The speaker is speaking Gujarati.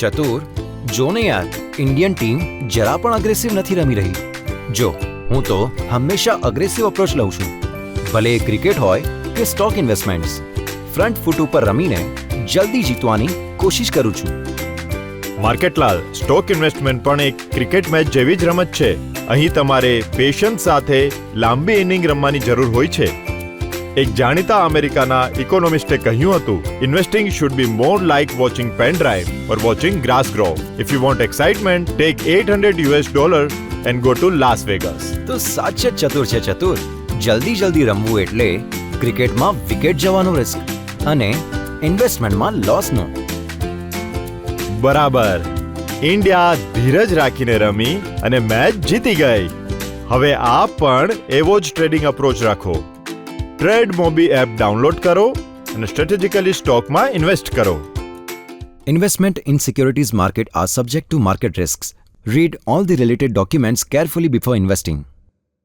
ચતુર, જો ને યાર, ઇન્ડિયન ટીમ જરા પણ અગ્રેસિવ નથી રમી રહી. જો, હું તો હંમેશા અગ્રેસિવ અપ્રોચ લઉં છું. ભલે એ ક્રિકેટ હોય કે સ્ટોક ઇન્વેસ્ટમેન્ટ્સ, ફ્રન્ટ ફૂટ ઉપર રમીને જલ્દી જીતવાની કોશિશ કરું છું. માર્કેટલાલ, સ્ટોક ઇન્વેસ્ટમેન્ટ પણ એક ક્રિકેટ મેચ જેવી જ રમત છે. અહીં તમારે પેશન્સ સાથે લાંબી ઇનિંગ રમવાની જરૂર હોય છે. એક જાણીતા અમેરિકાના ઇકોનોમિસ્ટે કહ્યું હતું, investing should be more like watching paint dry or watching grass grow. If you want excitement, take $800 and go to Las Vegas. તો સાચે જ ચતુર છે ચતુર. જલ્દી રમવું એટલે ક્રિકેટમાં વિકેટ જવાનો રિસ્ક અને ઇન્વેસ્ટમેન્ટમાં લોસનો. બરાબર. ઇન્ડિયા ધીરજ રાખીને રમી અને મેચ જીતી ગઈ. હવે આપ પણ એવો જ ટ્રેડિંગ અપ્રોચ રાખો. ટ્રેડ મોબી એપ ડાઉનલોડ કરો અને સ્ટ્રેટેજિકલી સ્ટોકમાં ઇન્વેસ્ટ કરો. Investment in securities market are subject to market risks. Read all the related documents carefully before investing.